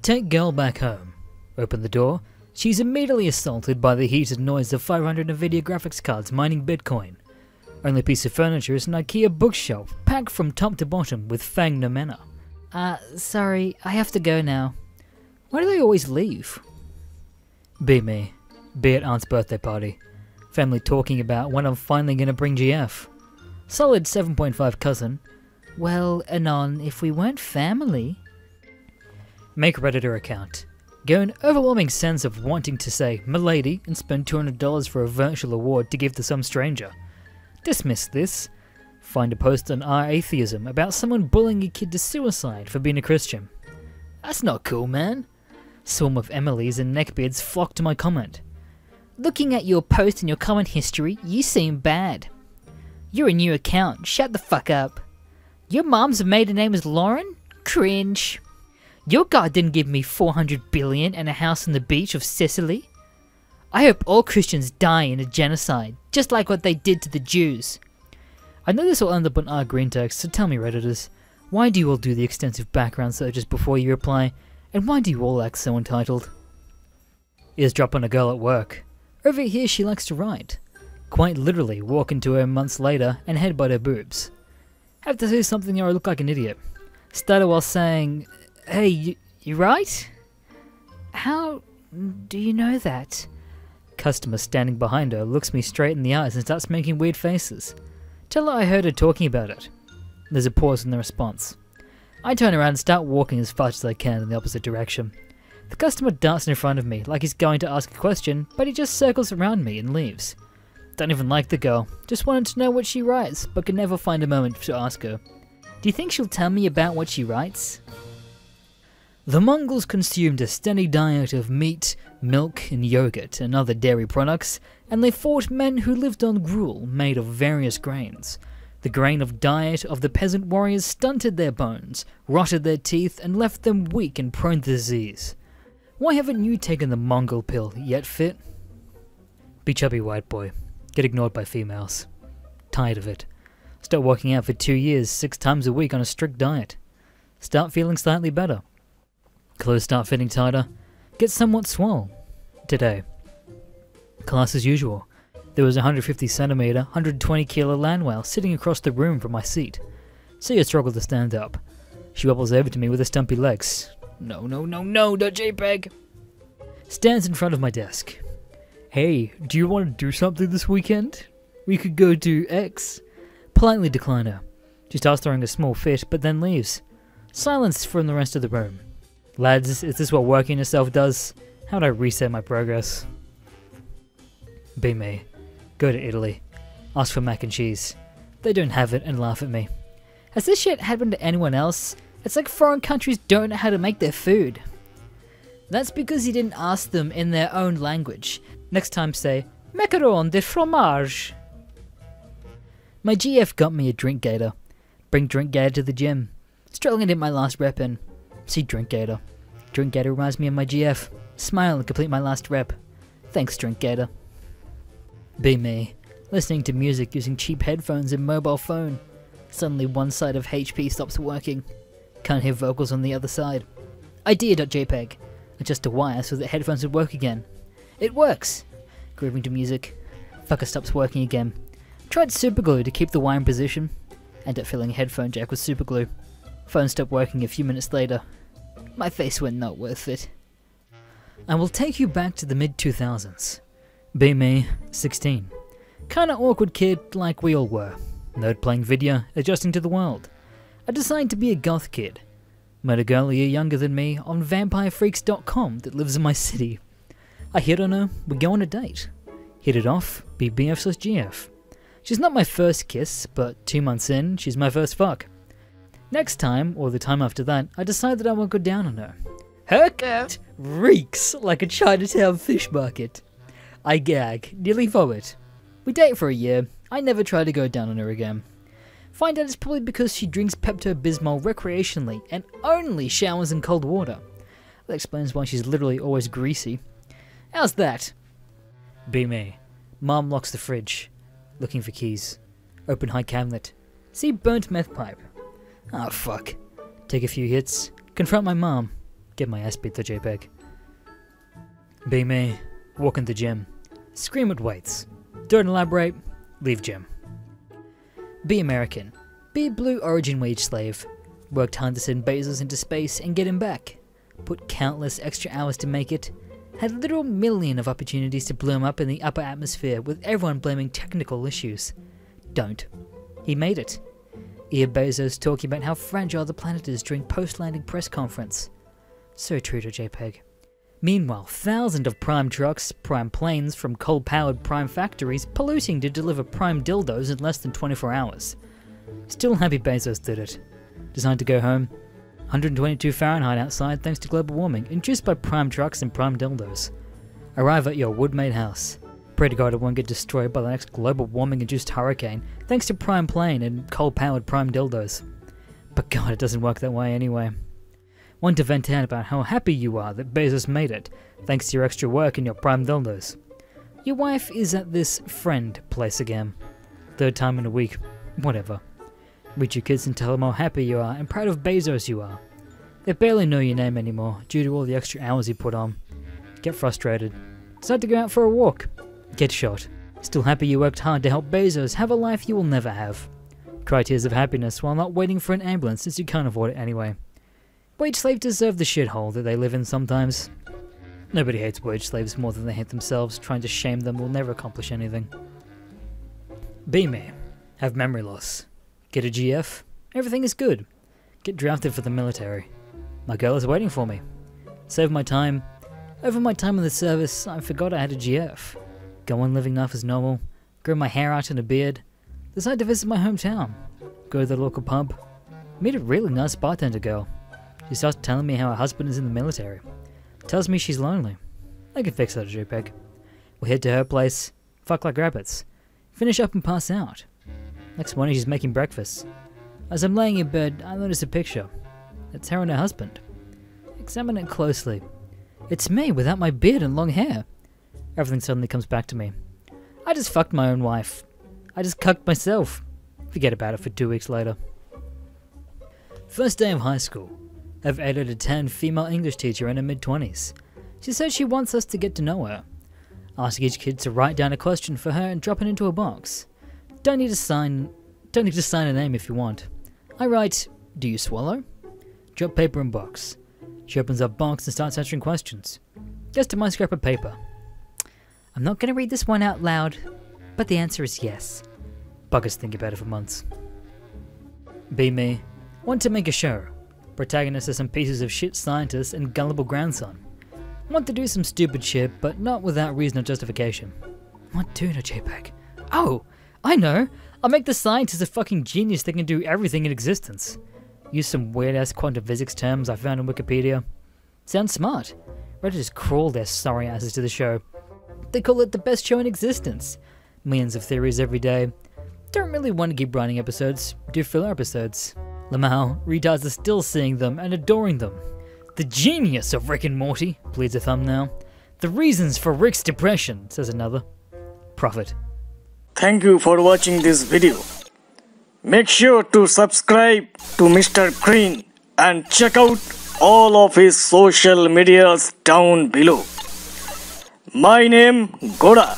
Take girl back home. Open the door. She's immediately assaulted by the heated noise of 500 Nvidia graphics cards mining Bitcoin. Only piece of furniture is an IKEA bookshelf, packed from top to bottom with Fang Nomena. Sorry, I have to go now. Why do they always leave? Be me. Be at aunt's birthday party. Family talking about when I'm finally gonna bring GF. Solid 7.5 cousin. Well, Anon, if we weren't family... Make Redditor account. Get an overwhelming sense of wanting to say "Milady" and spend $200 for a virtual award to give to some stranger. Dismiss this. Find a post on our atheism about someone bullying a kid to suicide for being a Christian. That's not cool, man. Swarm of Emilys and neckbeards flock to my comment. Looking at your post and your comment history, you seem bad. You're a new account, shut the fuck up. Your mom's maiden name is Lauren? Cringe. Your God didn't give me 400 billion and a house on the beach of Sicily? I hope all Christians die in a genocide, just like what they did to the Jews. I know this will end up on our Greentext, so tell me, Redditors, why do you all do the extensive background searches before you reply, and why do you all act so entitled? Eavesdrop on a girl at work. Over here she likes to write. Quite literally walk into her months later and headbutt her boobs. Have to say something or I look like an idiot. Started while saying, "Hey, you right? How do you know that?" Customer standing behind her looks me straight in the eyes and starts making weird faces. Tell her I heard her talking about it. There's a pause in the response. I turn around and start walking as fast as I can in the opposite direction. The customer darts in front of me like he's going to ask a question, but he just circles around me and leaves. Don't even like the girl, just wanted to know what she writes, but could never find a moment to ask her. Do you think she'll tell me about what she writes? The Mongols consumed a steady diet of meat, milk, and yogurt and other dairy products, and they fought men who lived on gruel made of various grains. The grain of diet of the peasant warriors stunted their bones, rotted their teeth, and left them weak and prone to disease. Why haven't you taken the Mongol pill yet, Fit? Be chubby, white boy. Get ignored by females. Tired of it. Start working out for 2 years, 6 times a week on a strict diet. Start feeling slightly better. Clothes start fitting tighter. Get somewhat swole. Today. Class as usual. There was a 150 centimeter, 120 kilo land whale sitting across the room from my seat. See her struggle to stand up. She wobbles over to me with her stumpy legs. No, not JPEG! Stands in front of my desk. Hey, do you want to do something this weekend? We could go to X. Politely decline her. She starts throwing a small fit, but then leaves. Silence from the rest of the room. Lads, is this what working yourself does? How would I reset my progress? Be me. Go to Italy. Ask for mac and cheese. They don't have it and laugh at me. Has this shit happened to anyone else? It's like foreign countries don't know how to make their food. That's because you didn't ask them in their own language. Next time say, macaron de fromage. My GF got me a drink gator. Bring drink gator to the gym. Struggling to get my last rep in. See drink gator. Drink gator reminds me of my GF. Smile and complete my last rep. Thanks, drink gator. Be me. Listening to music using cheap headphones and mobile phone. Suddenly one side of HP stops working. Can't hear vocals on the other side. Idea.jpg. Adjust a wire so that headphones would work again. It works! Grooving to music. Fucker stops working again. Tried superglue to keep the wire in position. End up filling a headphone jack with superglue. Phone stopped working a few minutes later. My face went not worth it. I will take you back to the mid-2000s. Be me, 16. Kinda awkward kid like we all were. Nerd playing video, adjusting to the world. I decided to be a goth kid. Met a girl a year younger than me on vampirefreaks.com that lives in my city. I hit on her, we go on a date. Hit it off, be BF/GF. She's not my first kiss, but 2 months in, she's my first fuck. Next time, or the time after that, I decide that I won't go down on her. Her cat reeks like a Chinatown fish market. I gag, nearly vomit. We date for a year, I never try to go down on her again. Find out it's probably because she drinks Pepto-Bismol recreationally and only showers in cold water. That explains why she's literally always greasy. How's that? Be me. Mom locks the fridge. Looking for keys. Open high cabinet. See burnt meth pipe. Ah, fuck. Take a few hits. Confront my mom. Get my ass beat to JPEG. Be me. Walk in the gym. Scream at weights. Don't elaborate. Leave gym. Be American. Be Blue Origin wage slave. Worked hard to send Bezos into space and get him back. Put countless extra hours to make it. Had literal million of opportunities to blow him up in the upper atmosphere with everyone blaming technical issues. Don't. He made it. Hear Bezos talking about how fragile the planet is during post-landing press conference. So true to JPEG. Meanwhile, thousands of prime trucks, prime planes from coal-powered prime factories polluting to deliver prime dildos in less than 24 hours. Still happy Bezos did it. Designed to go home. 122 Fahrenheit outside thanks to global warming, induced by prime trucks and prime dildos. Arrive at your wood-made house. Pray to God it won't get destroyed by the next global warming-induced hurricane, thanks to prime plane and coal-powered prime dildos. But God, it doesn't work that way anyway. Want to vent out about how happy you are that Bezos made it, thanks to your extra work and your prime dildos. Your wife is at this friend place again. Third time in a week. Whatever. Reach your kids and tell them how happy you are and proud of Bezos you are. They barely know your name anymore due to all the extra hours you put on. Get frustrated. Decide to go out for a walk. Get shot. Still happy you worked hard to help Bezos have a life you will never have. Cry tears of happiness while not waiting for an ambulance since you can't afford it anyway. Wage slaves deserve the shithole that they live in sometimes. Nobody hates wage slaves more than they hate themselves. Trying to shame them will never accomplish anything. Be me. Have memory loss. Get a GF. Everything is good. Get drafted for the military. My girl is waiting for me. Save my time. Over my time in the service, I forgot I had a GF. Go on living life as normal. Grow my hair out and a beard. Decide to visit my hometown. Go to the local pub. Meet a really nice bartender girl. She starts telling me how her husband is in the military. Tells me she's lonely. I can fix that, JPEG. We'll head to her place. Fuck like rabbits. Finish up and pass out. Next morning she's making breakfast. As I'm laying in bed, I notice a picture. It's her and her husband. Examine it closely. It's me without my beard and long hair. Everything suddenly comes back to me. I just fucked my own wife. I just cucked myself. Forget about it for 2 weeks later. First day of high school. I've 8 out of 10 female English teacher in her mid-20s. She says she wants us to get to know her. Ask each kid to write down a question for her and drop it into a box. Don't need to sign a name if you want. I write, "Do you swallow?" Drop paper in box. She opens up box and starts answering questions. Gets to my scrap of paper. I'm not going to read this one out loud, but the answer is yes. Buggers think about it for months. Be me. Want to make a show. Protagonist are some pieces of shit scientist and gullible grandson. Want to do some stupid shit, but not without reason or justification. What do to JPEG? Oh! I know! I'll make the scientist a fucking genius that can do everything in existence. Use some weird-ass quantum physics terms I found on Wikipedia. Sounds smart. Reddit just crawl their sorry asses to the show. They call it the best show in existence. Millions of theories every day. Don't really want to keep writing episodes. Do filler episodes. Lamau, retards are still seeing them and adoring them. The genius of Rick and Morty, pleads a thumbnail. The reasons for Rick's depression, says another. Profit. Thank you for watching this video. Make sure to subscribe to Mr. Green and check out all of his social medias down below. My name Goda.